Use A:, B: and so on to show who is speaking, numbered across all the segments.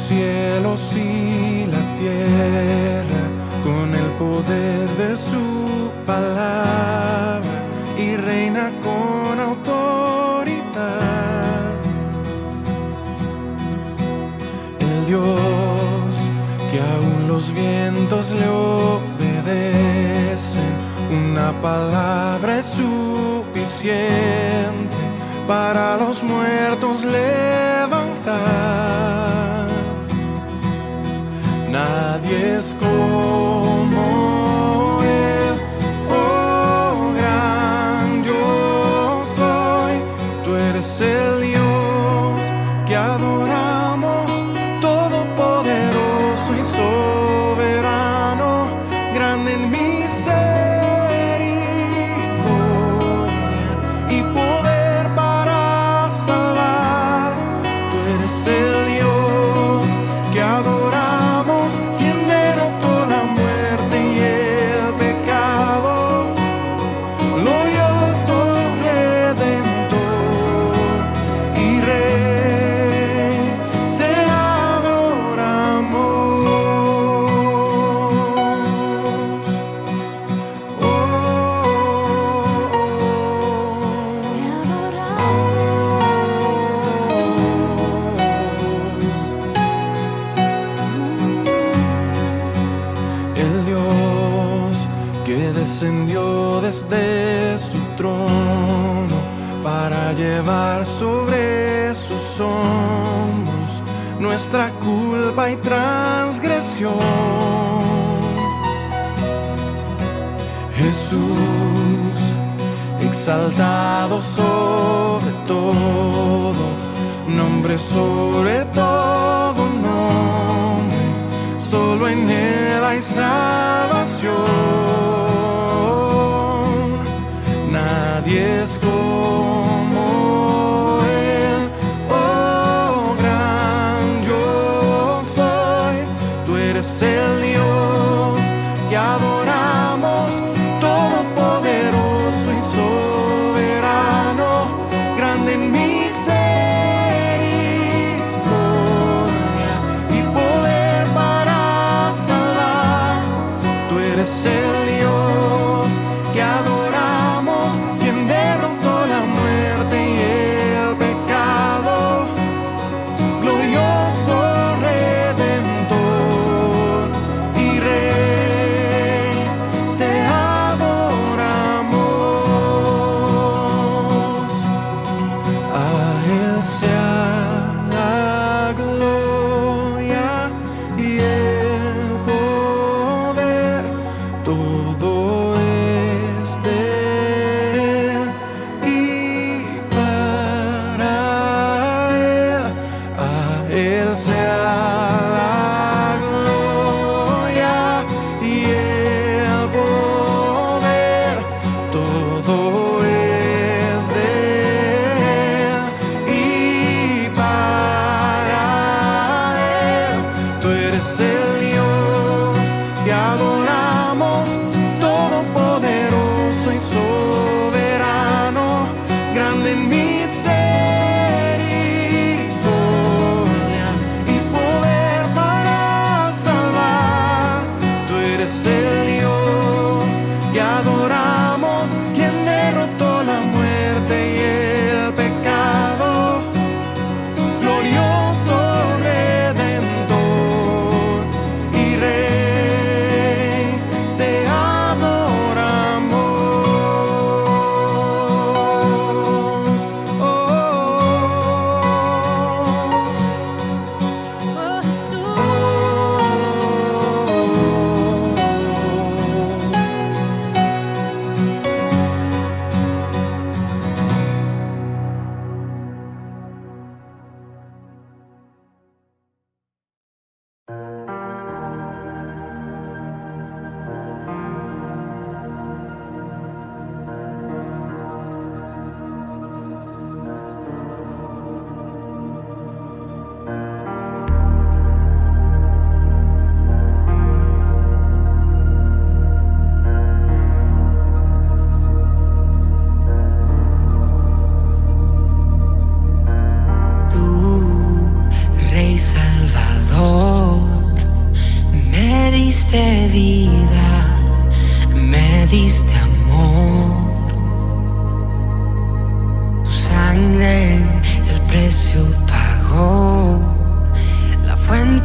A: cielos y la tierra con el poder de su palabra y reina con autoridad. El Dios que aún los vientos le obedecen, una palabra es suficiente para los muertos levantar. Nadie es como Él, oh gran yo soy. Tú eres el Dios que adoramos, todopoderoso y soberano, grande en misericordia y poder para salvar. Tú eres el Dios que adoramos, quien derrotó la muerte y el pecado, glorioso Redentor y Rey, te adoramos. El Dios que descendió desde su trono para llevar sobre sus hombros nuestra culpa y transgresión. Jesús, exaltado sobre todo, nombre sobre todo nombre, solo en Él hay salvación. Nadie es como Él, oh gran yo soy. Tú eres el Dios que adoramos, todopoderoso y soberano, grande en misericordia y poder para salvar. Tú eres el Dios que adoramos, quien derrotó la muerte y el pecado, glorioso Redentor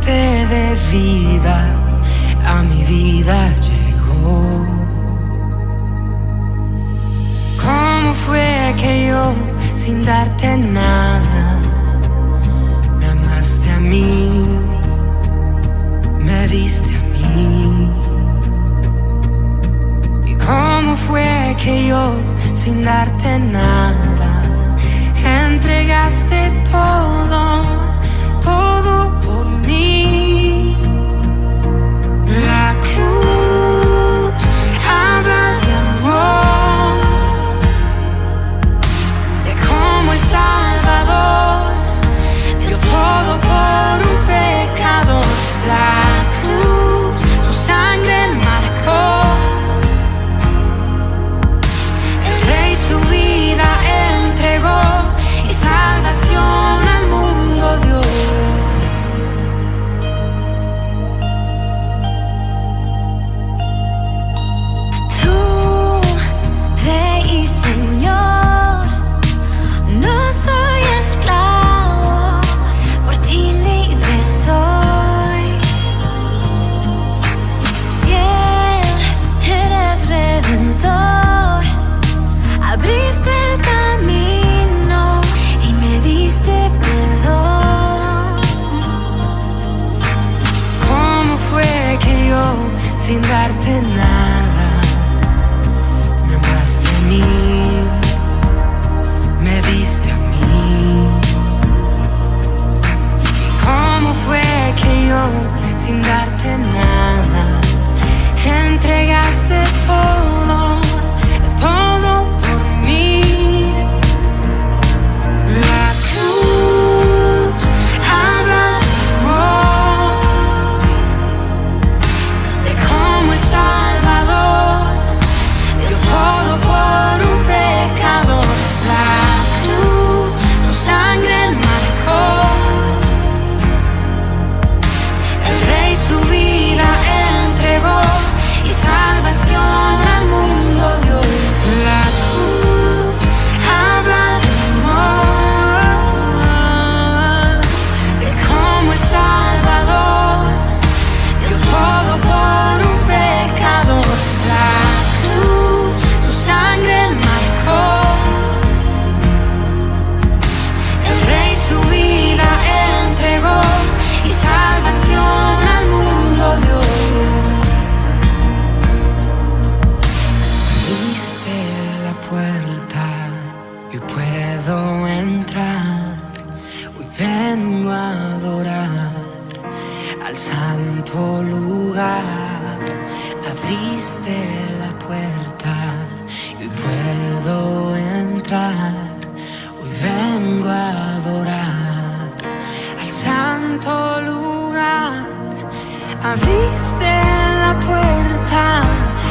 B: fuente de vida a mi vida llegó. ¿Cómo fue que yo, sin darte nada, me amaste a mí, me diste a mí? ¿Y cómo fue que yo, sin darte nada, entregaste todo, todo por mí? La cruz habla de amor, de cómo el Salvador dio todo por un pecador. La cruz, su sangre marcó, el Rey su vida entregó y salvación al mundo dio. Tú, Rey y Señor, no soy esclavo, por ti libre soy. Fiel, eres redentor, abriste el camino y me diste perdón. ¿Cómo fue que yo, sin darte nada, me amaste a mí, me diste a mí? ¿Y cómo fue que yo, sin darte nada, entregaste todo, todo por mí? La cruz habla de amor, de cómo el Salvador dio todo por un pecador. La cruz, tu sangre marcó, el Rey su vida entregó y salvación al mundo dio. La cruz habla de amor, de cómo el Salvador dio todo por un pecador. La cruz, su sangre marcó, el Rey su vida entregó y salvación al mundo dio. Abriste la puerta y puedo entrar. Hoy vengo a adorar al santo lugar. Abriste la puerta y puedo entrar. Hoy vengo a adorar al santo lugar. Abriste la puerta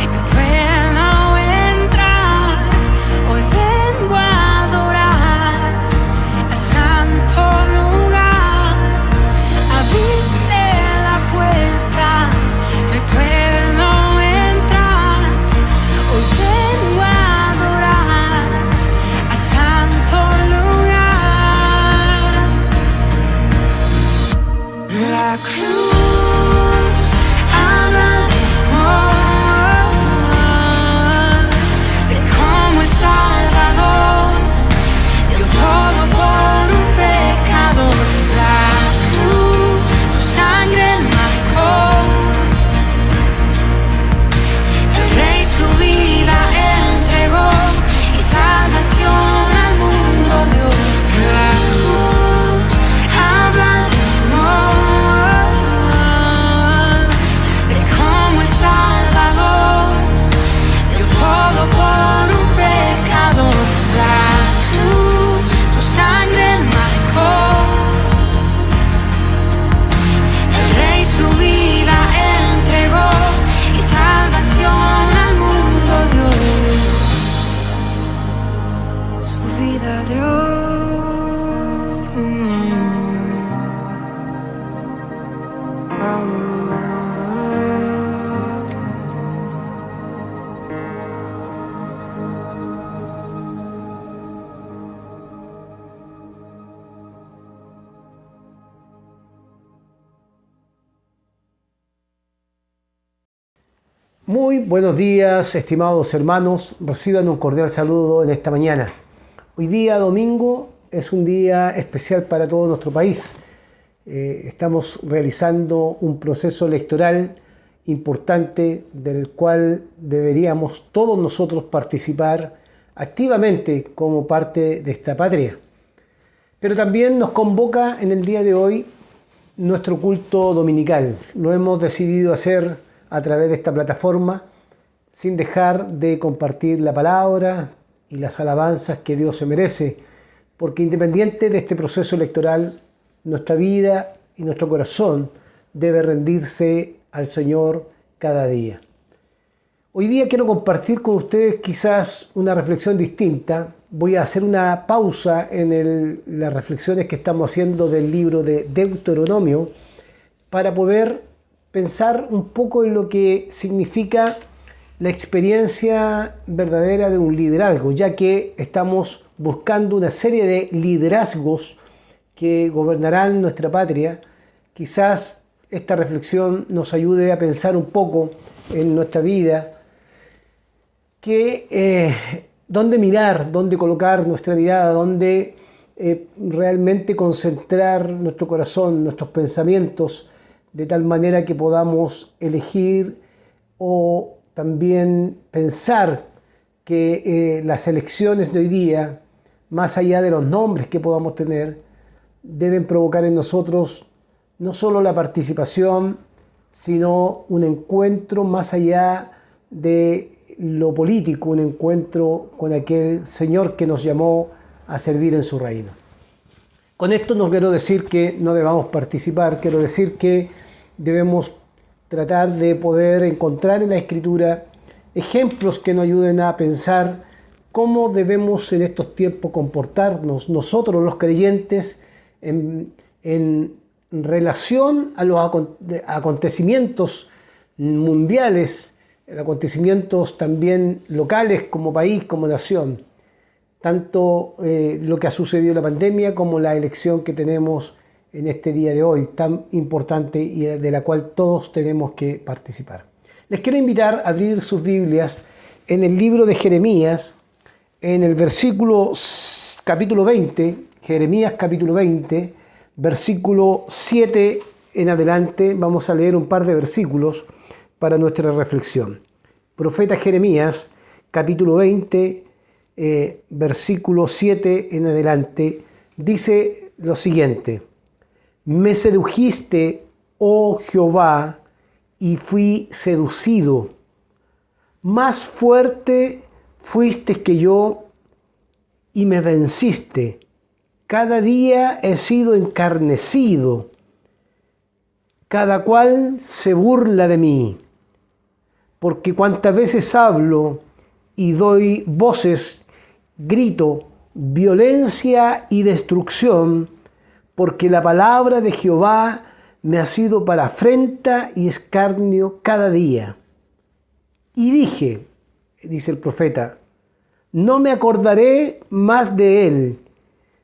B: y puedo entrar. Hoy vengo a adorar al santo lugar. Abriste la puerta y puedo entrar. Hoy vengo a adorar al santo lugar. La cruz habla de amor, de cómo el Salvador dio todo por un pecador. La cruz, tu sangre marcó, el Rey su vida entregó y salvación al mundo dio. La cruz habla de amor, de cómo el Salvador dio todo por un pecador. La cruz, tu sangre marcó, el Rey su vida entregó y salvación al mundo dio. Su vida dio. Oh.
C: Muy buenos días, estimados hermanos. Reciban un cordial saludo en esta mañana. Hoy día, domingo, es un día especial para todo nuestro país. Estamos realizando un proceso electoral importante del cual deberíamos todos nosotros participar activamente como parte de esta patria. Pero también nos convoca en el día de hoy nuestro culto dominical. Lo hemos decidido hacer a través de esta plataforma sin dejar de compartir la palabra y las alabanzas que Dios se merece, porque independiente de este proceso electoral, nuestra vida y nuestro corazón debe rendirse al Señor cada día. Hoy día quiero compartir con ustedes quizás una reflexión distinta. Voy a hacer una pausa en las reflexiones que estamos haciendo del libro de Deuteronomio para poder pensar un poco en lo que significa la experiencia verdadera de un liderazgo, ya que estamos buscando una serie de liderazgos que gobernarán nuestra patria. Quizás esta reflexión nos ayude a pensar un poco en nuestra vida, dónde mirar, dónde colocar nuestra mirada, dónde realmente concentrar nuestro corazón, nuestros pensamientos, de tal manera que podamos elegir o también pensar que las elecciones de hoy día, más allá de los nombres que podamos tener, deben provocar en nosotros no solo la participación, sino un encuentro más allá de lo político, un encuentro con aquel Señor que nos llamó a servir en su reino. Con esto no quiero decir que no debamos participar, quiero decir que debemos tratar de poder encontrar en la Escritura ejemplos que nos ayuden a pensar cómo debemos en estos tiempos comportarnos nosotros los creyentes en relación a los acontecimientos mundiales, acontecimientos también locales como país, como nación. Tanto lo que ha sucedido en la pandemia como la elección que tenemos en este día de hoy, tan importante y de la cual todos tenemos que participar. Les quiero invitar a abrir sus Biblias en el libro de Jeremías, en el capítulo 20, Jeremías capítulo 20, versículo 7 en adelante. Vamos a leer un par de versículos para nuestra reflexión. Profeta Jeremías, capítulo 20, versículo 7 en adelante, dice lo siguiente: Me sedujiste, oh Jehová, y fui seducido. Más fuerte fuiste que yo y me venciste. Cada día he sido encarnecido. Cada cual se burla de mí. Porque cuantas veces hablo y doy voces, grito violencia y destrucción, porque la palabra de Jehová me ha sido para afrenta y escarnio cada día. Y dije, dice el profeta, no me acordaré más de él,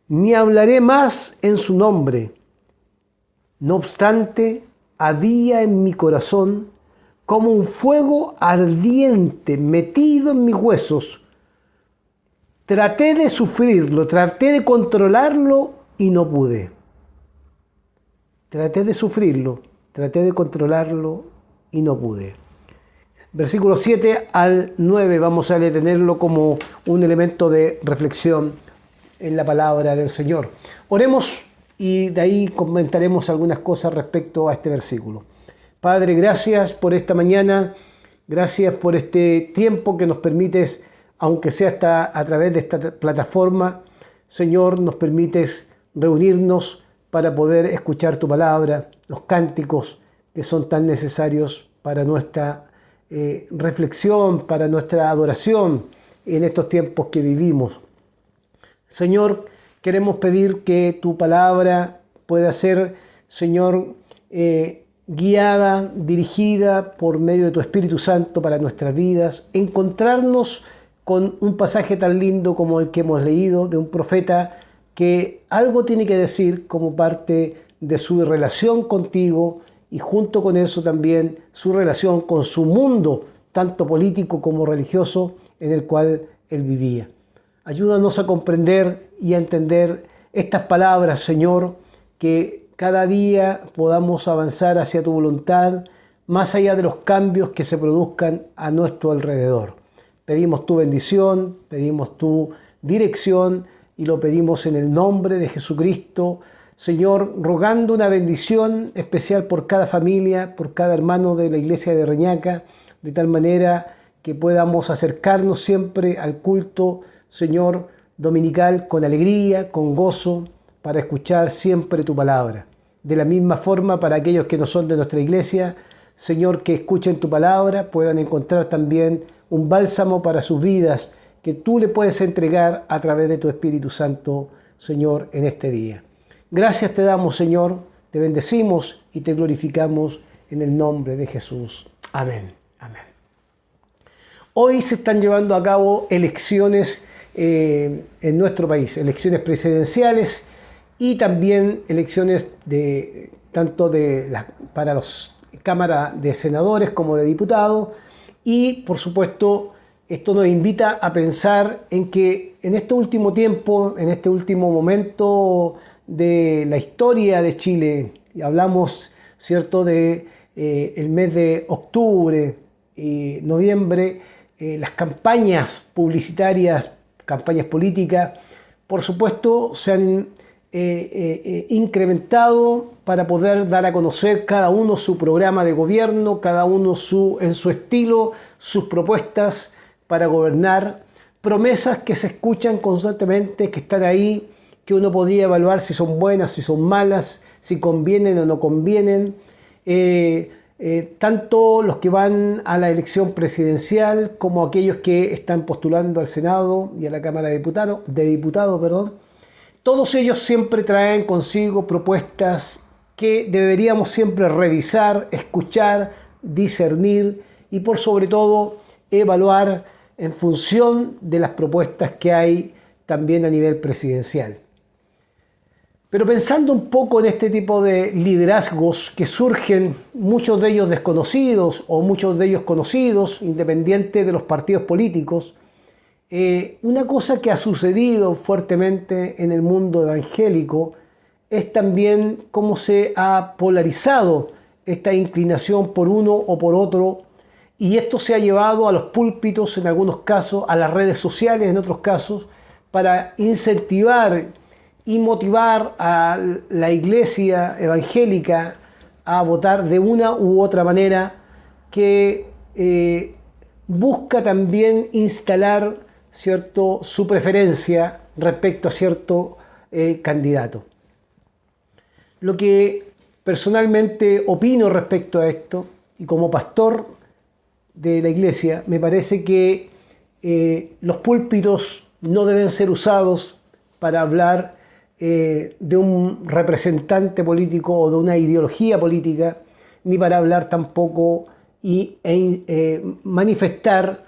C: ni hablaré más en su nombre. No obstante, había en mi corazón como un fuego ardiente metido en mis huesos. Traté de sufrirlo, traté de controlarlo y no pude. Traté de sufrirlo, traté de controlarlo y no pude. Versículo 7 al 9 vamos a detenerlo como un elemento de reflexión en la palabra del Señor. Oremos y de ahí comentaremos algunas cosas respecto a este versículo. Padre, gracias por esta mañana, gracias por este tiempo que nos permites, aunque sea hasta a través de esta plataforma. Señor, nos permites reunirnos para poder escuchar tu palabra, los cánticos que son tan necesarios para nuestra reflexión, para nuestra adoración en estos tiempos que vivimos. Señor, queremos pedir que tu palabra pueda ser, Señor, guiada, dirigida por medio de tu Espíritu Santo para nuestras vidas, encontrarnos con un pasaje tan lindo como el que hemos leído de un profeta que algo tiene que decir como parte de su relación contigo y junto con eso también su relación con su mundo tanto político como religioso, en el cual él vivía. Ayúdanos a comprender y a entender estas palabras, Señor, que cada día podamos avanzar hacia tu voluntad, más allá de los cambios que se produzcan a nuestro alrededor. Pedimos tu bendición, pedimos tu dirección y lo pedimos en el nombre de Jesucristo, Señor, rogando una bendición especial por cada familia, por cada hermano de la iglesia de Reñaca, de tal manera que podamos acercarnos siempre al culto, Señor, dominical con alegría, con gozo, para escuchar siempre tu palabra. De la misma forma, para aquellos que no son de nuestra iglesia, Señor, que escuchen tu palabra, puedan encontrar también un bálsamo para sus vidas que tú le puedes entregar a través de tu Espíritu Santo, Señor, en este día. Gracias te damos, Señor, te bendecimos y te glorificamos en el nombre de Jesús. Amén. Amén. Hoy se están llevando a cabo elecciones en nuestro país, elecciones presidenciales y también elecciones tanto para las cámaras de senadores como de diputados. Y, por supuesto, esto nos invita a pensar en que en este último tiempo, en este último momento de la historia de Chile, y hablamos, ¿cierto?, de el mes de octubre y noviembre, las campañas publicitarias, campañas políticas, por supuesto, se han incrementado para poder dar a conocer cada uno su programa de gobierno, cada uno en su estilo, sus propuestas para gobernar, promesas que se escuchan constantemente, que están ahí, que uno podría evaluar si son buenas, si son malas, si convienen o no convienen. Tanto los que van a la elección presidencial como aquellos que están postulando al Senado y a la Cámara de Diputados, todos ellos siempre traen consigo propuestas que deberíamos siempre revisar, escuchar, discernir y por sobre todo evaluar en función de las propuestas que hay también a nivel presidencial. Pero pensando un poco en este tipo de liderazgos que surgen, muchos de ellos desconocidos o muchos de ellos conocidos, independiente de los partidos políticos, una cosa que ha sucedido fuertemente en el mundo evangélico es también cómo se ha polarizado esta inclinación por uno o por otro, y esto se ha llevado a los púlpitos en algunos casos, a las redes sociales en otros casos, para incentivar y motivar a la iglesia evangélica a votar de una u otra manera que busca también instalar, ¿cierto?, su preferencia respecto a cierto candidato. Lo que personalmente opino respecto a esto, y como pastor de la iglesia, me parece que los púlpitos no deben ser usados para hablar de un representante político o de una ideología política, ni para hablar tampoco y manifestar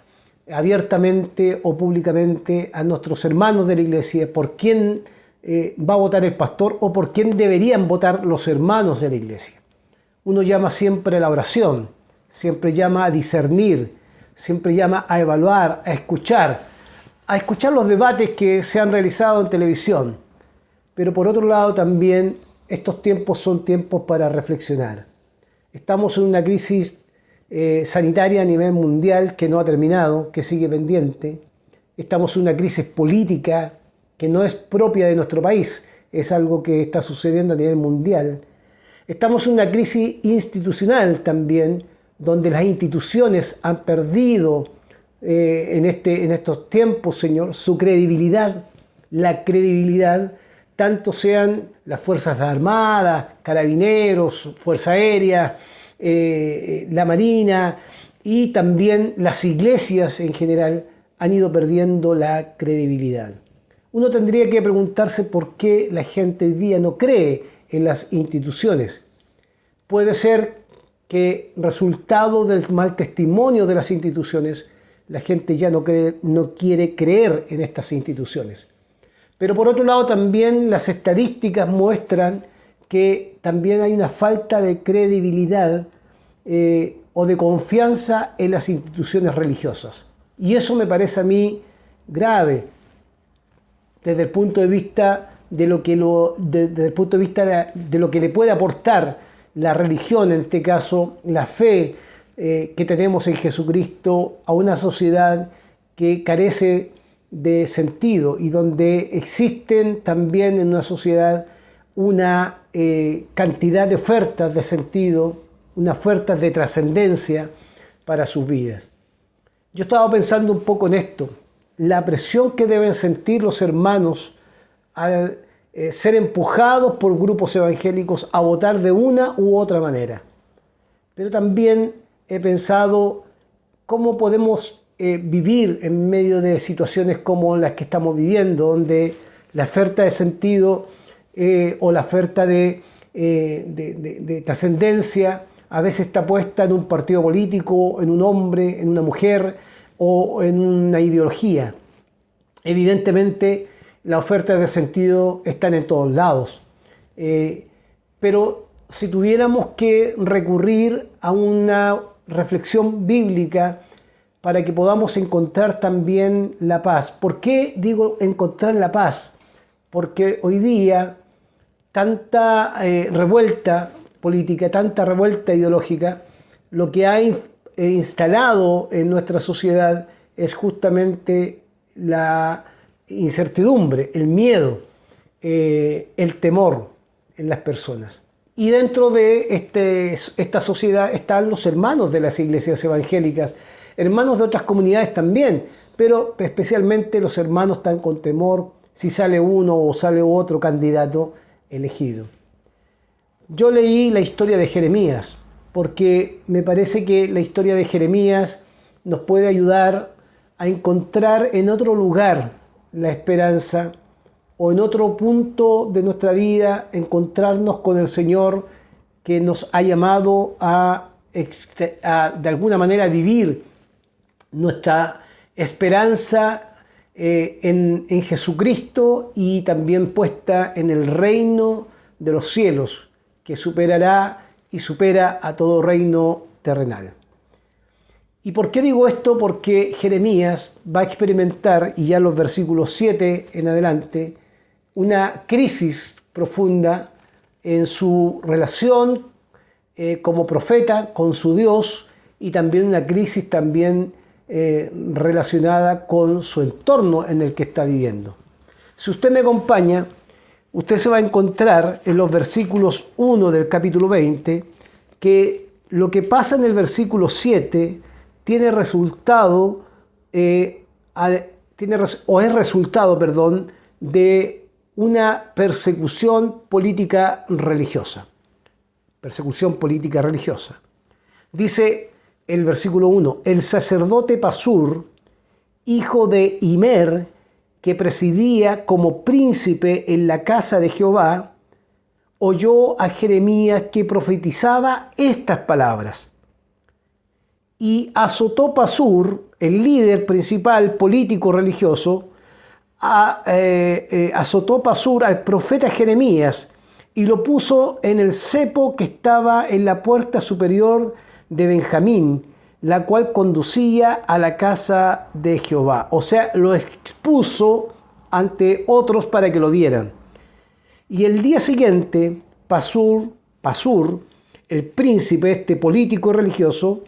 C: abiertamente o públicamente a nuestros hermanos de la iglesia por quién va a votar el pastor o por quién deberían votar los hermanos de la iglesia. Uno llama siempre a la oración, siempre llama a discernir, siempre llama a evaluar, a escuchar los debates que se han realizado en televisión. Pero por otro lado también estos tiempos son tiempos para reflexionar. Estamos en una crisis sanitaria a nivel mundial que no ha terminado, que sigue pendiente. Estamos en una crisis política que no es propia de nuestro país, es algo que está sucediendo a nivel mundial. Estamos en una crisis institucional también, donde las instituciones han perdido en estos tiempos, Señor, su credibilidad, la credibilidad, tanto sean las Fuerzas Armadas, Carabineros, Fuerza Aérea, la Marina y también las iglesias en general han ido perdiendo la credibilidad. Uno tendría que preguntarse por qué la gente hoy día no cree en las instituciones. Puede ser que resultado del mal testimonio de las instituciones, la gente ya no quiere creer en estas instituciones. Pero por otro lado también las estadísticas muestran que también hay una falta de credibilidad o de confianza en las instituciones religiosas. Y eso me parece a mí grave desde el punto de vista de lo que le puede aportar la religión, en este caso la fe que tenemos en Jesucristo, a una sociedad que carece de sentido y donde existen también en una sociedad una cantidad de ofertas de sentido, unas ofertas de trascendencia para sus vidas. Yo estaba pensando un poco en esto, la presión que deben sentir los hermanos al ser empujados por grupos evangélicos a votar de una u otra manera. Pero también he pensado cómo podemos vivir en medio de situaciones como las que estamos viviendo, donde la oferta de sentido o la oferta de trascendencia a veces está puesta en un partido político, en un hombre, en una mujer o en una ideología. Evidentemente, las ofertas de sentido están en todos lados. Pero si tuviéramos que recurrir a una reflexión bíblica para que podamos encontrar también la paz. ¿Por qué digo encontrar la paz? Porque hoy día tanta revuelta política, tanta revuelta ideológica, lo que ha instalado en nuestra sociedad es justamente la incertidumbre, el miedo, el temor en las personas. Y dentro de esta sociedad están los hermanos de las iglesias evangélicas, hermanos de otras comunidades también, pero especialmente los hermanos están con temor si sale uno o sale otro candidato elegido. Yo leí la historia de Jeremías, porque me parece que la historia de Jeremías nos puede ayudar a encontrar en otro lugar la esperanza, o en otro punto de nuestra vida encontrarnos con el Señor que nos ha llamado a de alguna manera vivir nuestra esperanza en Jesucristo y también puesta en el reino de los cielos, que superará y supera a todo reino terrenal. ¿Y por qué digo esto? Porque Jeremías va a experimentar, y ya los versículos 7 en adelante, una crisis profunda en su relación como profeta con su Dios, y también una crisis también relacionada con su entorno en el que está viviendo. Si usted me acompaña, usted se va a encontrar en los versículos 1 del capítulo 20 que lo que pasa en el versículo 7 tiene resultado, es resultado de una persecución política religiosa. Persecución política religiosa. Dice el versículo 1, el sacerdote Pasur, hijo de Imer, que presidía como príncipe en la casa de Jehová, oyó a Jeremías que profetizaba estas palabras. Y azotó Pasur, el líder principal político religioso, azotó Pasur al profeta Jeremías y lo puso en el cepo que estaba en la puerta superior de Benjamín, la cual conducía a la casa de Jehová. O sea, lo expuso ante otros para que lo vieran. Y el día siguiente, Pasur, el príncipe, este político religioso,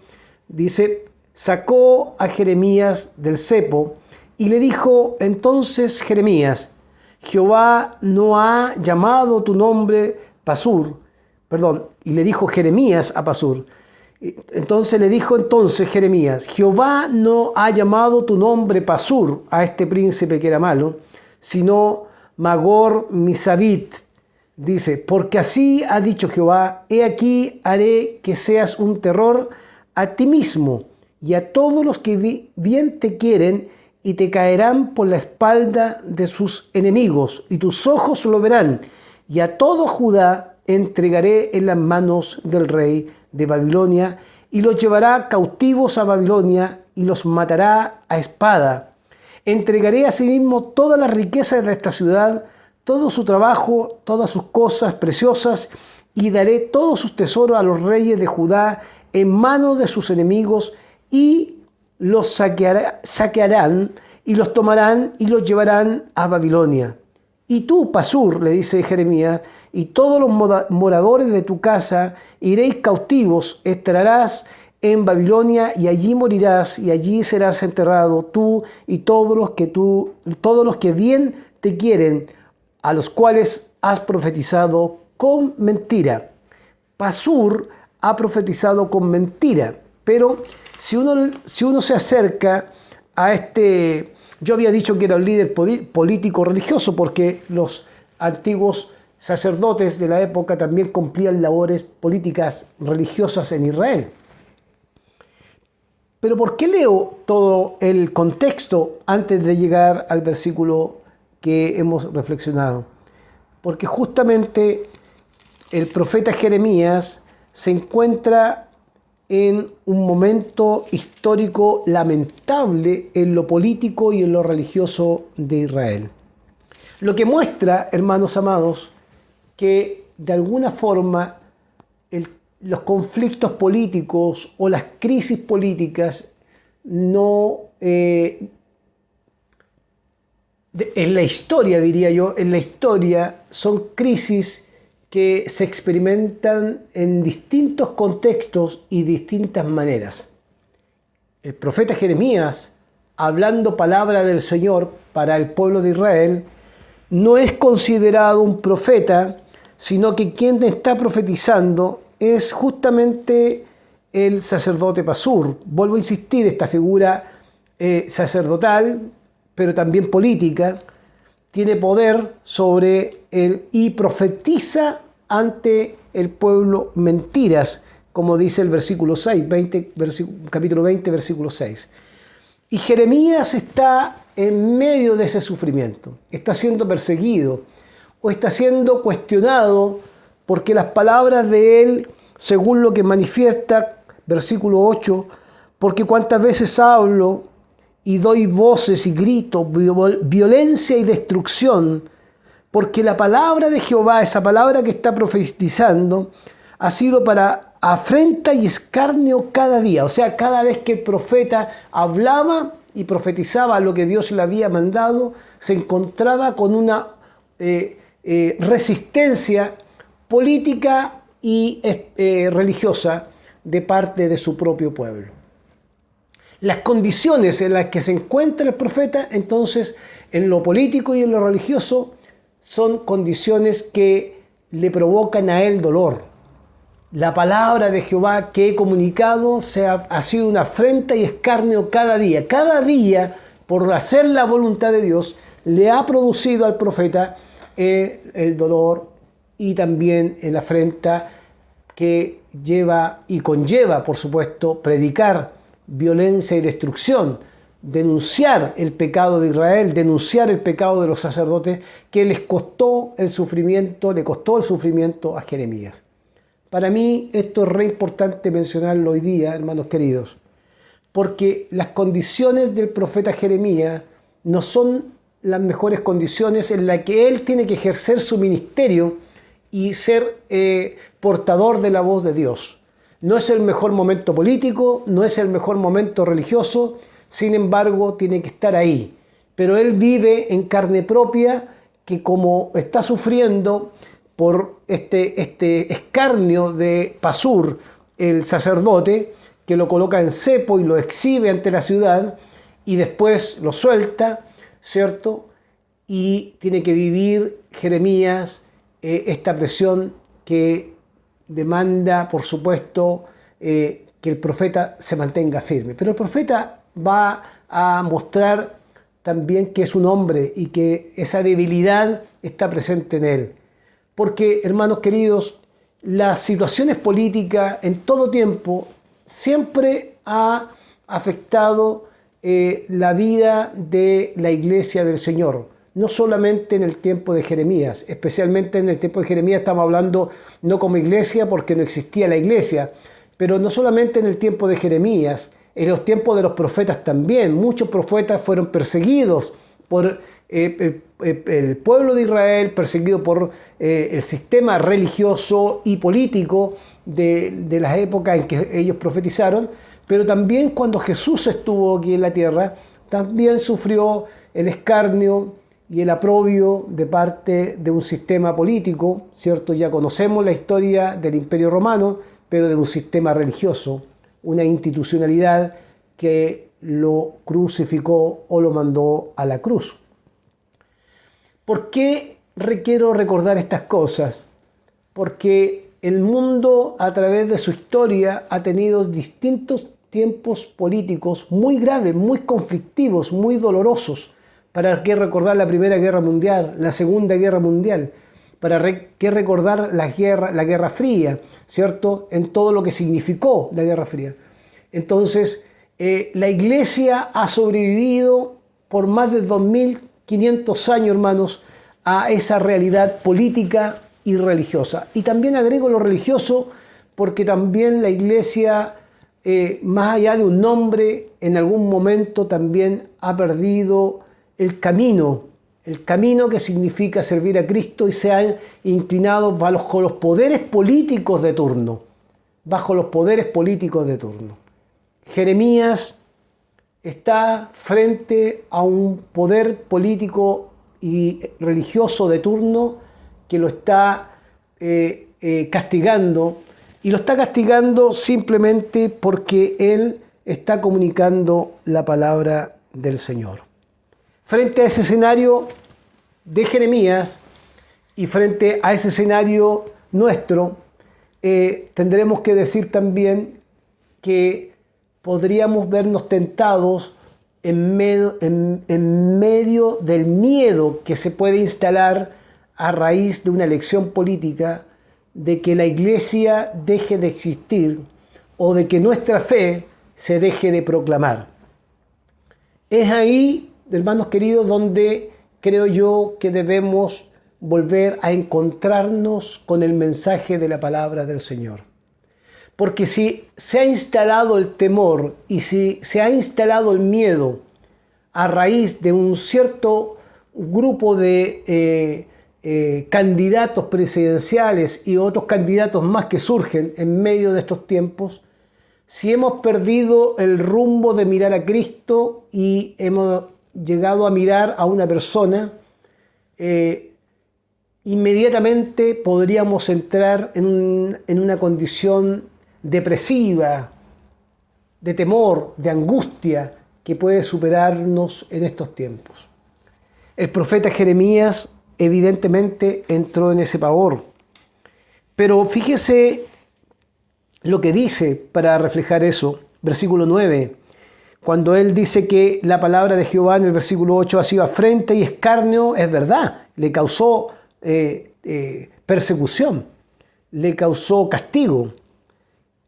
C: dice, sacó a Jeremías del cepo y le dijo entonces Jeremías, Jehová no ha llamado tu nombre Pasur, y le dijo Jeremías a Pasur. Entonces le dijo Jeremías, Jehová no ha llamado tu nombre Pasur a este príncipe que era malo, sino Magor Misabit. Dice, porque así ha dicho Jehová, he aquí haré que seas un terror a ti mismo y a todos los que bien te quieren, y te caerán por la espalda de sus enemigos, y tus ojos lo verán, y a todo Judá entregaré en las manos del rey de Babilonia, y los llevará cautivos a Babilonia, y los matará a espada. Entregaré asimismo todas las riquezas de esta ciudad, todo su trabajo, todas sus cosas preciosas, y daré todos sus tesoros a los reyes de Judá en manos de sus enemigos y los saquearán y los tomarán y los llevarán a Babilonia. Y tú, Pasur, le dice Jeremías, y todos los moradores de tu casa iréis cautivos, estarás en Babilonia y allí morirás y allí serás enterrado tú y todos los que bien te quieren, a los cuales has profetizado con mentira. Pasur ha profetizado con mentira, pero si uno se acerca a este... Yo había dicho que era un líder político religioso porque los antiguos sacerdotes de la época también cumplían labores políticas religiosas en Israel. Pero ¿por qué leo todo el contexto antes de llegar al versículo que hemos reflexionado? Porque justamente el profeta Jeremías se encuentra en un momento histórico lamentable en lo político y en lo religioso de Israel. Lo que muestra, hermanos amados, que de alguna forma los conflictos políticos o las crisis políticas en la historia, diría yo, en la historia son crisis que se experimentan en distintos contextos y distintas maneras. El profeta Jeremías, hablando palabra del Señor para el pueblo de Israel, no es considerado un profeta, sino que quien está profetizando es justamente el sacerdote Pasur. Vuelvo a insistir, esta figura sacerdotal, pero también política, tiene poder sobre él y profetiza ante el pueblo mentiras, como dice el versículo 6, capítulo 20, versículo 6. Y Jeremías está en medio de ese sufrimiento, está siendo perseguido o está siendo cuestionado porque las palabras de él, según lo que manifiesta, versículo 8, porque cuántas veces hablo y doy voces y grito, violencia y destrucción, porque la palabra de Jehová, esa palabra que está profetizando, ha sido para afrenta y escarnio cada día. O sea, cada vez que el profeta hablaba y profetizaba lo que Dios le había mandado, se encontraba con una resistencia política y religiosa de parte de su propio pueblo. Las condiciones en las que se encuentra el profeta, entonces, en lo político y en lo religioso, son condiciones que le provocan a él dolor. La palabra de Jehová que he comunicado ha sido una afrenta y escarnio cada día. Cada día, por hacer la voluntad de Dios, le ha producido al profeta el dolor y también la afrenta que lleva y conlleva, por supuesto, predicar violencia y destrucción, denunciar el pecado de Israel, denunciar el pecado de los sacerdotes, que le costó el sufrimiento a Jeremías. Para mí esto es re importante mencionarlo hoy día, hermanos queridos, porque las condiciones del profeta Jeremías no son las mejores condiciones en las que él tiene que ejercer su ministerio y ser portador de la voz de Dios. No es el mejor momento político, no es el mejor momento religioso, sin embargo tiene que estar ahí. Pero él vive en carne propia que como está sufriendo por este escarnio de Pasur, el sacerdote, que lo coloca en cepo y lo exhibe ante la ciudad y después lo suelta, ¿cierto? Y tiene que vivir Jeremías esta presión que demanda, por supuesto, que el profeta se mantenga firme. Pero el profeta va a mostrar también que es un hombre y que esa debilidad está presente en él. Porque, hermanos queridos, las situaciones políticas en todo tiempo siempre ha afectado la vida de la iglesia del Señor. No solamente en el tiempo de Jeremías, especialmente en el tiempo de Jeremías estamos hablando no como iglesia porque no existía la iglesia, pero no solamente en el tiempo de Jeremías, en los tiempos de los profetas también. Muchos profetas fueron perseguidos por el pueblo de Israel perseguido por el sistema religioso y político de las épocas en que ellos profetizaron, pero también cuando Jesús estuvo aquí en la tierra, también sufrió el escarnio y el aprobio de parte de un sistema político, ¿cierto? Ya conocemos la historia del Imperio Romano, pero de un sistema religioso, una institucionalidad que lo crucificó o lo mandó a la cruz. ¿Por qué quiero recordar estas cosas? Porque el mundo a través de su historia ha tenido distintos tiempos políticos muy graves, muy conflictivos, muy dolorosos. ¿Para qué recordar la Primera Guerra Mundial, la Segunda Guerra Mundial? ¿Para qué recordar la Guerra Fría, ¿cierto? En todo lo que significó la Guerra Fría. Entonces, la Iglesia ha sobrevivido por más de 2500 años, hermanos, a esa realidad política y religiosa. Y también agrego lo religioso porque también la Iglesia, más allá de un nombre, en algún momento también ha perdido el camino que significa servir a Cristo y se ha inclinado bajo los poderes políticos de turno, Jeremías está frente a un poder político y religioso de turno que lo está castigando, y lo está castigando simplemente porque él está comunicando la palabra del Señor. Frente a ese escenario de Jeremías y frente a ese escenario nuestro, tendremos que decir también que podríamos vernos tentados en medio del miedo que se puede instalar a raíz de una elección política, de que la Iglesia deje de existir o de que nuestra fe se deje de proclamar. Es ahí, hermanos queridos, donde creo yo que debemos volver a encontrarnos con el mensaje de la palabra del Señor. Porque si se ha instalado el temor y si se ha instalado el miedo a raíz de un cierto grupo de candidatos presidenciales y otros candidatos más que surgen en medio de estos tiempos, si hemos perdido el rumbo de mirar a Cristo y hemos llegado a mirar a una persona, inmediatamente podríamos entrar en una condición depresiva, de temor, de angustia que puede superarnos en estos tiempos. El profeta Jeremías evidentemente entró en ese pavor, pero fíjese lo que dice para reflejar eso, versículo 9, cuando él dice que la palabra de Jehová en el versículo 8 ha sido afrenta y escarnio, es verdad, le causó persecución, le causó castigo.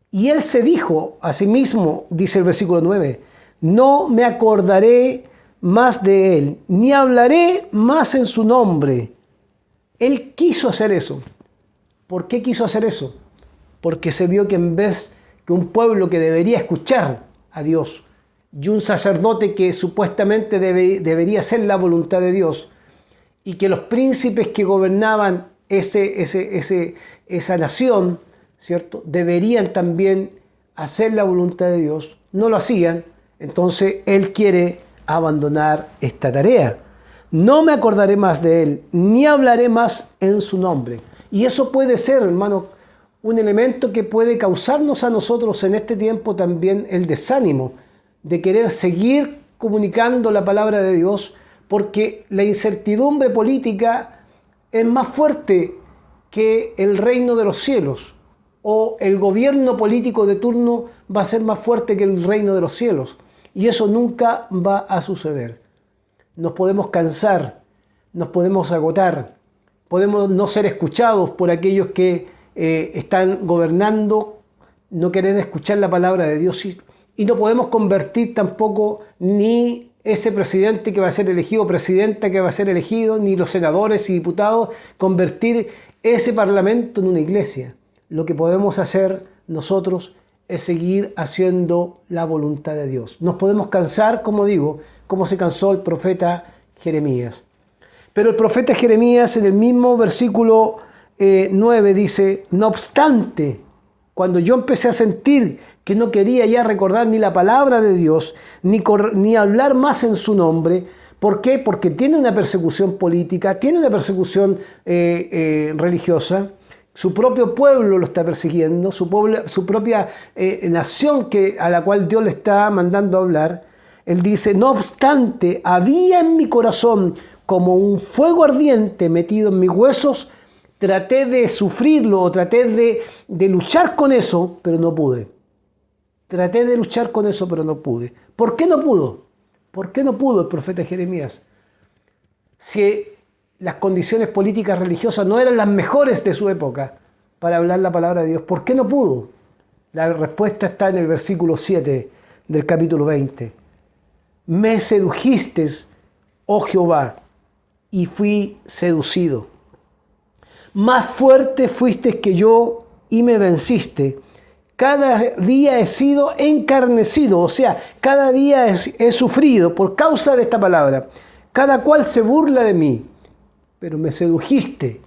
C: Y él se dijo a sí mismo, dice el versículo 9, no me acordaré más de él, ni hablaré más en su nombre. Él quiso hacer eso. ¿Por qué quiso hacer eso? Porque se vio que en vez que un pueblo que debería escuchar a Dios y un sacerdote que supuestamente debería hacer la voluntad de Dios, y que los príncipes que gobernaban esa nación, ¿cierto?, deberían también hacer la voluntad de Dios, no lo hacían. Entonces él quiere abandonar esta tarea. No me acordaré más de él, ni hablaré más en su nombre. Y eso puede ser, hermano, un elemento que puede causarnos a nosotros en este tiempo también el desánimo de querer seguir comunicando la palabra de Dios, porque la incertidumbre política es más fuerte que el reino de los cielos, o el gobierno político de turno va a ser más fuerte que el reino de los cielos, y eso nunca va a suceder. Nos podemos cansar, nos podemos agotar, podemos no ser escuchados por aquellos que están gobernando, no querer escuchar la palabra de Dios, y no podemos convertir tampoco ni ese presidente que va a ser elegido, presidenta que va a ser elegido, ni los senadores y diputados, convertir ese parlamento en una iglesia. Lo que podemos hacer nosotros es seguir haciendo la voluntad de Dios. Nos podemos cansar, como digo, como se cansó el profeta Jeremías. Pero el profeta Jeremías en el mismo versículo 9 dice, no obstante, cuando yo empecé a sentir que no quería ya recordar ni la palabra de Dios, ni hablar más en su nombre, ¿por qué? Porque tiene una persecución política, tiene una persecución religiosa, su propio pueblo lo está persiguiendo, su propia nación a la cual Dios le está mandando a hablar. Él dice, no obstante, había en mi corazón como un fuego ardiente metido en mis huesos. Traté de sufrirlo, traté de luchar con eso, pero no pude. Traté de luchar con eso, pero no pude. ¿Por qué no pudo? ¿Por qué no pudo el profeta Jeremías? Si las condiciones políticas religiosas no eran las mejores de su época para hablar la palabra de Dios, ¿por qué no pudo? La respuesta está en el versículo 7 del capítulo 20. Me sedujiste, oh Jehová, y fui seducido. Más fuerte fuiste que yo y me venciste. Cada día he sido encarnecido, o sea, cada día he sufrido por causa de esta palabra. Cada cual se burla de mí, pero me sedujiste,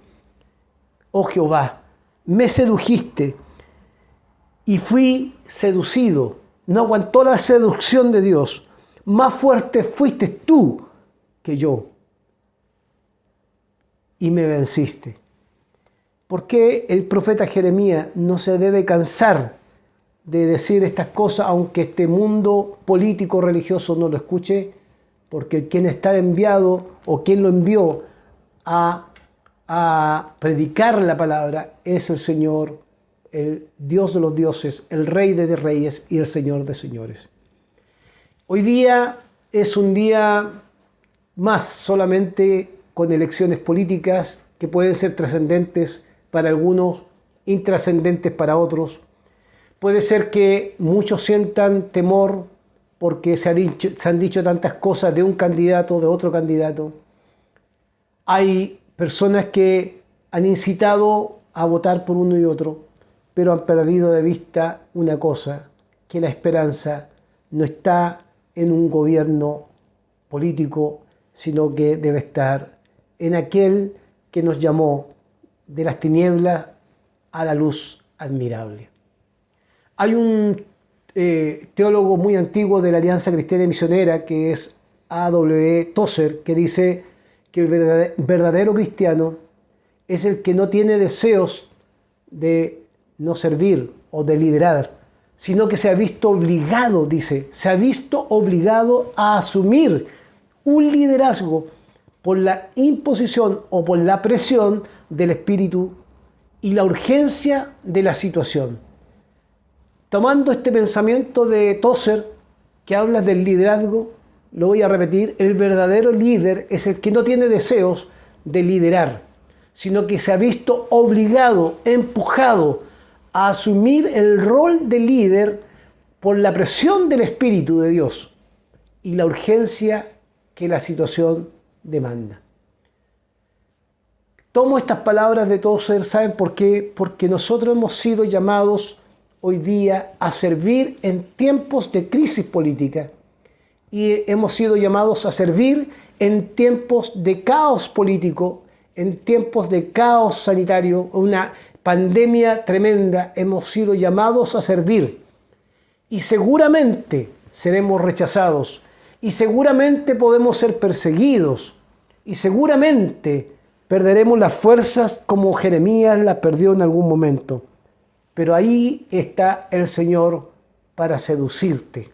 C: oh Jehová, me sedujiste y fui seducido. No aguantó la seducción de Dios. Más fuerte fuiste tú que yo y me venciste. ¿Por qué el profeta Jeremías no se debe cansar de decir estas cosas, aunque este mundo político religioso no lo escuche? Porque quien está enviado o quien lo envió a predicar la palabra es el Señor, el Dios de los dioses, el Rey de reyes y el Señor de señores. Hoy día es un día más solamente con elecciones políticas que pueden ser trascendentes para algunos, intrascendentes para otros. Puede ser que muchos sientan temor porque se han dicho tantas cosas de un candidato, de otro candidato. Hay personas que han incitado a votar por uno y otro, pero han perdido de vista una cosa, que la esperanza no está en un gobierno político, sino que debe estar en aquel que nos llamó de las tinieblas a la luz admirable. Hay un teólogo muy antiguo de la Alianza Cristiana y Misionera, que es A.W. Tozer, que dice que el verdadero cristiano es el que no tiene deseos de no servir o de liderar, sino que se ha visto obligado, dice, se ha visto obligado a asumir un liderazgo por la imposición o por la presión del Espíritu y la urgencia de la situación. Tomando este pensamiento de Tozer, que habla del liderazgo, lo voy a repetir, el verdadero líder es el que no tiene deseos de liderar, sino que se ha visto obligado, empujado a asumir el rol de líder por la presión del Espíritu de Dios y la urgencia que la situación demanda. Tomo estas palabras de Tozer, ¿saben por qué? Porque nosotros hemos sido llamados hoy día a servir en tiempos de crisis política y hemos sido llamados a servir en tiempos de caos político, en tiempos de caos sanitario, una pandemia tremenda. Hemos sido llamados a servir y seguramente seremos rechazados y seguramente podemos ser perseguidos y seguramente perderemos las fuerzas como Jeremías las perdió en algún momento. Pero ahí está el Señor para seducirte.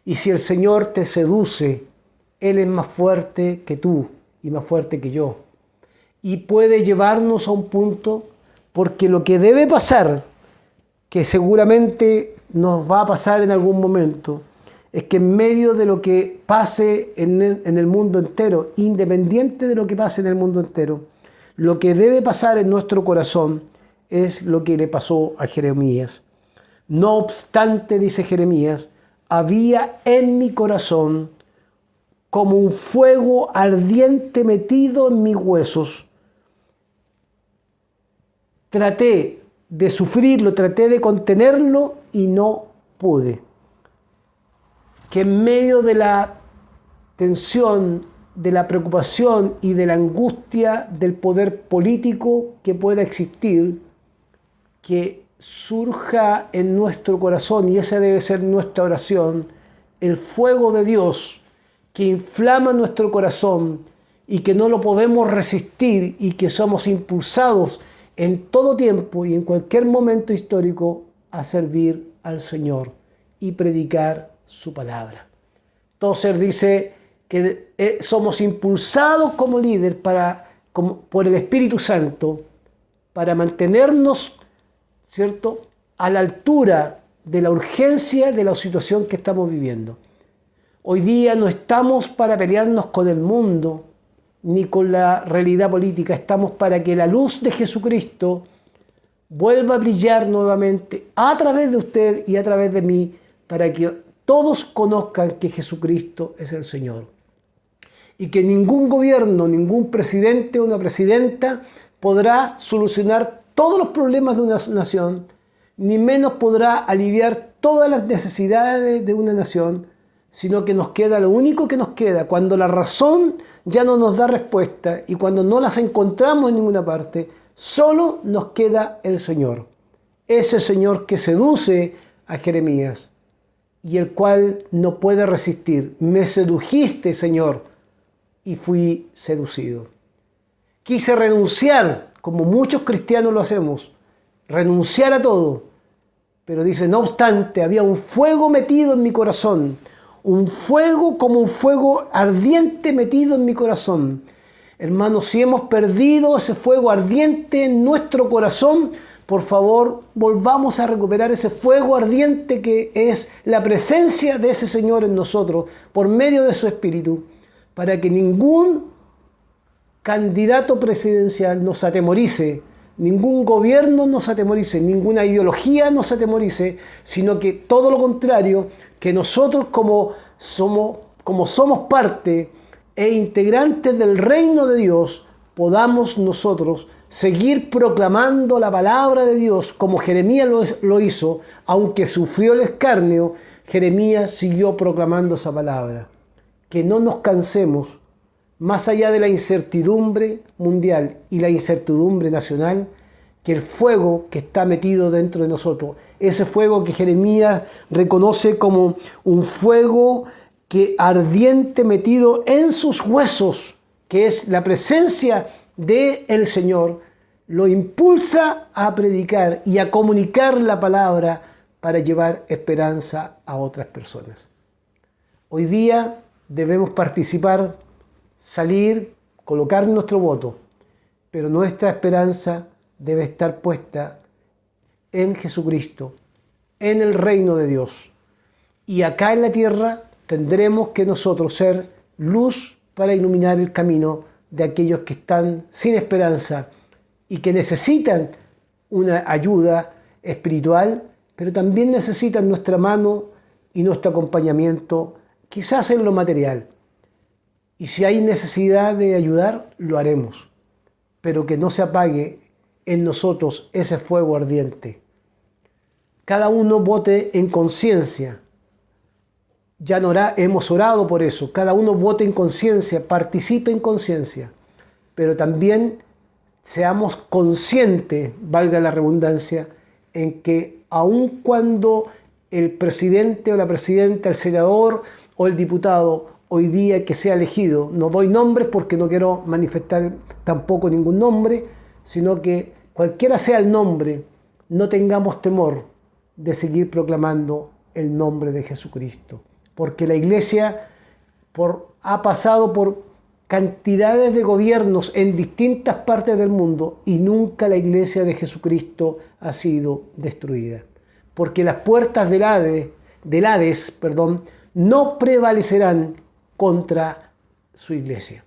C: Y si el Señor te seduce, Él es más fuerte que tú y más fuerte que yo. Y puede llevarnos a un punto, porque lo que debe pasar, que seguramente nos va a pasar en algún momento, es que en medio de lo que pase en el mundo entero, independiente de lo que pase en el mundo entero, lo que debe pasar en nuestro corazón es lo que le pasó a Jeremías. No obstante, dice Jeremías, había en mi corazón como un fuego ardiente metido en mis huesos. Traté de sufrirlo, traté de contenerlo y no pude. Que en medio de la tensión de la preocupación y de la angustia del poder político que pueda existir, que surja en nuestro corazón, y esa debe ser nuestra oración, el fuego de Dios que inflama nuestro corazón y que no lo podemos resistir y que somos impulsados en todo tiempo y en cualquier momento histórico a servir al Señor y predicar su palabra. Tozer dice que somos impulsados como líder por el Espíritu Santo para mantenernos, ¿cierto?, a la altura de la urgencia de la situación que estamos viviendo. Hoy día no estamos para pelearnos con el mundo ni con la realidad política, estamos para que la luz de Jesucristo vuelva a brillar nuevamente a través de usted y a través de mí, para que todos conozcan que Jesucristo es el Señor. Y que ningún gobierno, ningún presidente o una presidenta podrá solucionar todos los problemas de una nación, ni menos podrá aliviar todas las necesidades de una nación, sino que nos queda lo único que nos queda, cuando la razón ya no nos da respuesta y cuando no las encontramos en ninguna parte, solo nos queda el Señor. Ese Señor que seduce a Jeremías y el cual no puede resistir. Me sedujiste, Señor, y fui seducido. Quise renunciar, como muchos cristianos lo hacemos, renunciar a todo. Pero dice, no obstante, había un fuego metido en mi corazón, un fuego como un fuego ardiente metido en mi corazón. Hermanos, si hemos perdido ese fuego ardiente en nuestro corazón, por favor, volvamos a recuperar ese fuego ardiente que es la presencia de ese Señor en nosotros, por medio de su Espíritu, para que ningún candidato presidencial nos atemorice, ningún gobierno nos atemorice, ninguna ideología nos atemorice, sino que todo lo contrario, que nosotros como somos parte e integrantes del reino de Dios, podamos nosotros seguir proclamando la palabra de Dios como Jeremías lo hizo, aunque sufrió el escarnio, Jeremías siguió proclamando esa palabra. Que no nos cansemos, más allá de la incertidumbre mundial y la incertidumbre nacional, que el fuego que está metido dentro de nosotros, ese fuego que Jeremías reconoce como un fuego que ardiente metido en sus huesos, que es la presencia del Señor, lo impulsa a predicar y a comunicar la palabra para llevar esperanza a otras personas. Hoy día debemos participar, salir, colocar nuestro voto, pero nuestra esperanza debe estar puesta en Jesucristo, en el reino de Dios. Y acá en la tierra tendremos que nosotros ser luz para iluminar el camino de aquellos que están sin esperanza y que necesitan una ayuda espiritual, pero también necesitan nuestra mano y nuestro acompañamiento, quizás en lo material. Y si hay necesidad de ayudar, lo haremos, pero que no se apague en nosotros ese fuego ardiente. Cada uno vote en conciencia. Ya hemos orado por eso. Cada uno vote en conciencia, participe en conciencia, pero también seamos conscientes, valga la redundancia, en que aun cuando el presidente o la presidenta, el senador o el diputado hoy día que sea elegido, no doy nombres porque no quiero manifestar tampoco ningún nombre, sino que cualquiera sea el nombre, no tengamos temor de seguir proclamando el nombre de Jesucristo. Porque la Iglesia ha pasado por cantidades de gobiernos en distintas partes del mundo y nunca la Iglesia de Jesucristo ha sido destruida. Porque las puertas del Hades, no prevalecerán contra su Iglesia.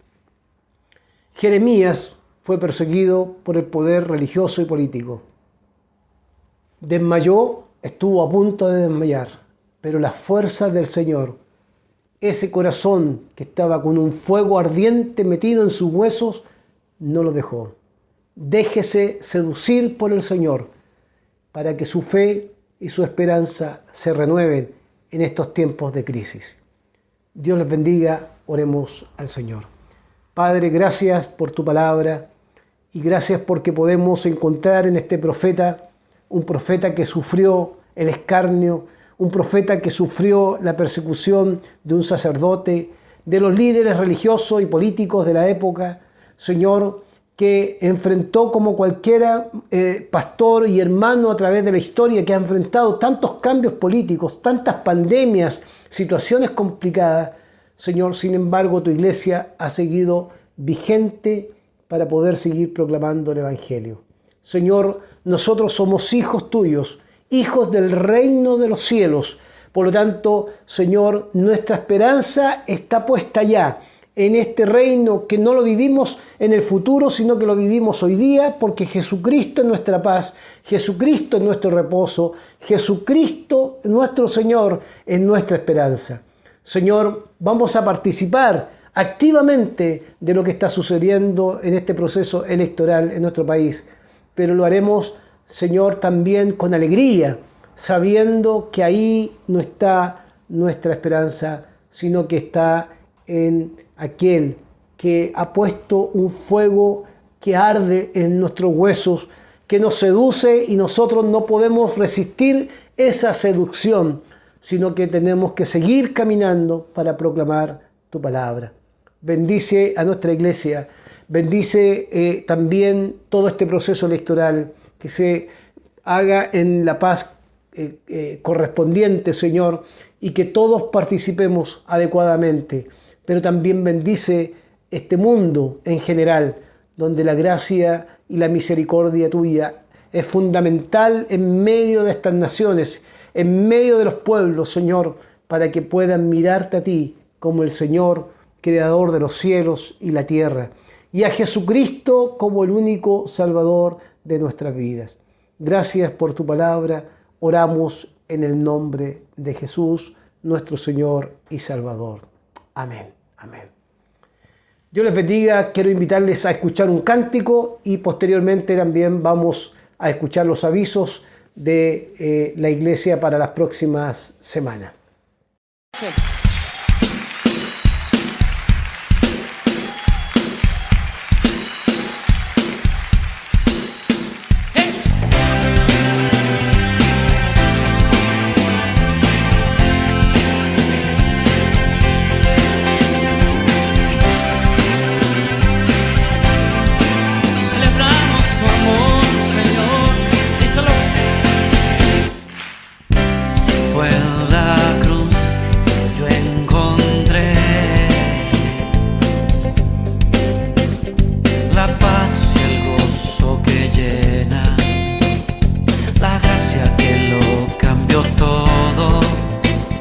C: Jeremías fue perseguido por el poder religioso y político. Desmayó, estuvo a punto de desmayar, pero las fuerzas del Señor, ese corazón que estaba con un fuego ardiente metido en sus huesos, no lo dejó. Déjese seducir por el Señor para que su fe y su esperanza se renueven en estos tiempos de crisis. Dios les bendiga, oremos al Señor. Padre, gracias por tu palabra y gracias porque podemos encontrar en este profeta, un profeta que sufrió el escarnio, un profeta que sufrió la persecución de un sacerdote, de los líderes religiosos y políticos de la época, Señor, que enfrentó como cualquiera pastor y hermano a través de la historia, que ha enfrentado tantos cambios políticos, tantas pandemias, situaciones complicadas. Señor, sin embargo, tu iglesia ha seguido vigente para poder seguir proclamando el Evangelio. Señor, nosotros somos hijos tuyos, hijos del reino de los cielos. Por lo tanto, Señor, nuestra esperanza está puesta ya en este reino, que no lo vivimos en el futuro, sino que lo vivimos hoy día, porque Jesucristo es nuestra paz, Jesucristo es nuestro reposo, Jesucristo, nuestro Señor, es nuestra esperanza. Señor, vamos a participar activamente de lo que está sucediendo en este proceso electoral en nuestro país, pero lo haremos, Señor, también con alegría, sabiendo que ahí no está nuestra esperanza, sino que está en aquel que ha puesto un fuego que arde en nuestros huesos, que nos seduce y nosotros no podemos resistir esa seducción, sino que tenemos que seguir caminando para proclamar tu palabra. Bendice a nuestra iglesia, bendice también todo este proceso electoral, que se haga en la paz correspondiente, Señor, y que todos participemos adecuadamente. Pero también bendice este mundo en general, donde la gracia y la misericordia tuya es fundamental en medio de estas naciones, en medio de los pueblos, Señor, para que puedan mirarte a ti como el Señor, creador de los cielos y la tierra, y a Jesucristo como el único Salvador de nuestras vidas. Gracias por tu palabra. Oramos en el nombre de Jesús, nuestro Señor y Salvador. Amén. Amén. Dios les bendiga. Quiero invitarles a escuchar un cántico y posteriormente también vamos a escuchar los avisos de la iglesia para las próximas semanas. Sí.
D: Todo de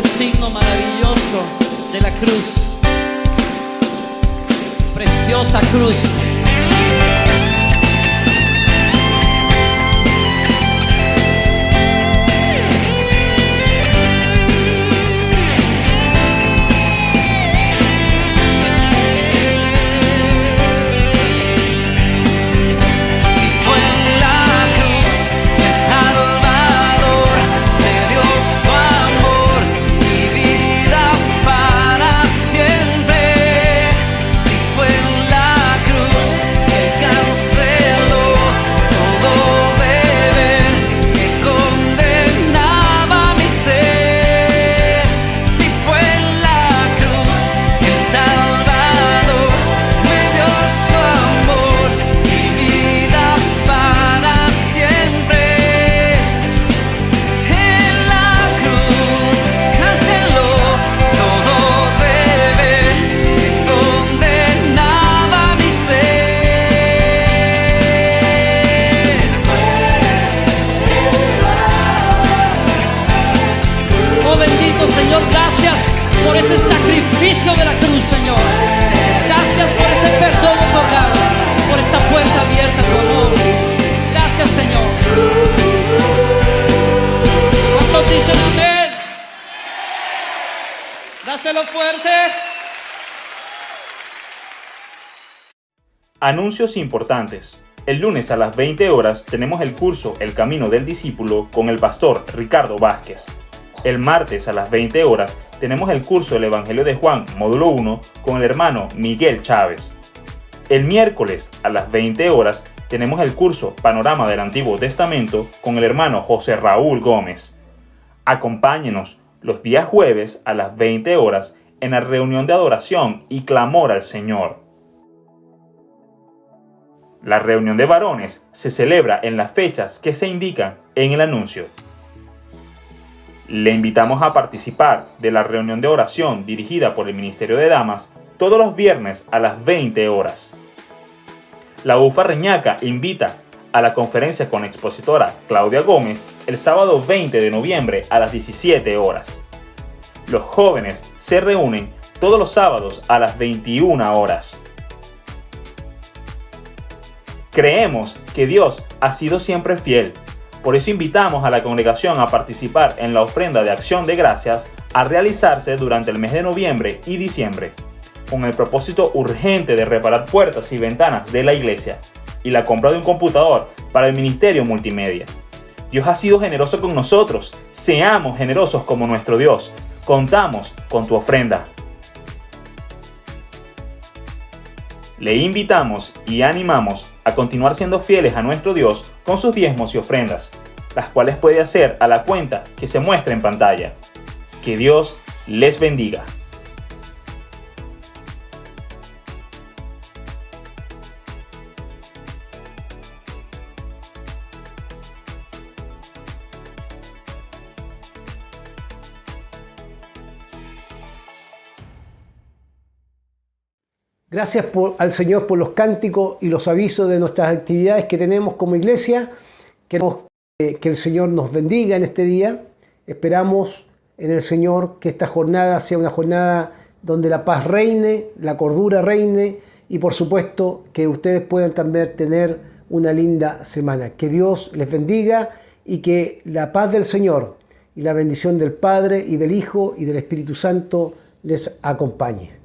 D: signo maravilloso de la cruz. Preciosa cruz. Señor, gracias por ese sacrificio de la cruz, Señor. Gracias por ese perdón otorgado, por esta puerta abierta a tu amor. Gracias, Señor. ¿Cuántos dicen amén? Dáselo fuerte.
E: Anuncios importantes. El lunes a las 20 horas tenemos el curso El Camino del Discípulo con el pastor Ricardo Vázquez. El martes a las 20 horas tenemos el curso del Evangelio de Juan, módulo 1, con el hermano Miguel Chávez. El miércoles a las 20 horas tenemos el curso Panorama del Antiguo Testamento con el hermano José Raúl Gómez. Acompáñenos los días jueves a las 20 horas en la reunión de adoración y clamor al Señor. La reunión de varones se celebra en las fechas que se indican en el anuncio. Le invitamos a participar de la reunión de oración dirigida por el Ministerio de Damas todos los viernes a las 20 horas. La UFA Reñaca invita a la conferencia con la expositora Claudia Gómez el sábado 20 de noviembre a las 17 horas. Los jóvenes se reúnen todos los sábados a las 21 horas. Creemos que Dios ha sido siempre fiel. Por eso invitamos a la congregación a participar en la ofrenda de acción de gracias a realizarse durante el mes de noviembre y diciembre, con el propósito urgente de reparar puertas y ventanas de la iglesia y la compra de un computador para el ministerio multimedia. Dios ha sido generoso con nosotros, seamos generosos como nuestro Dios. Contamos con tu ofrenda. Le invitamos y animamos a continuar siendo fieles a nuestro Dios con sus diezmos y ofrendas, las cuales puede hacer a la cuenta que se muestra en pantalla. Que Dios les bendiga.
C: Gracias al Señor por los cánticos y los avisos de nuestras actividades que tenemos como iglesia. Queremos que el Señor nos bendiga en este día. Esperamos en el Señor que esta jornada sea una jornada donde la paz reine, la cordura reine y por supuesto que ustedes puedan también tener una linda semana. Que Dios les bendiga y que la paz del Señor y la bendición del Padre y del Hijo y del Espíritu Santo les acompañe.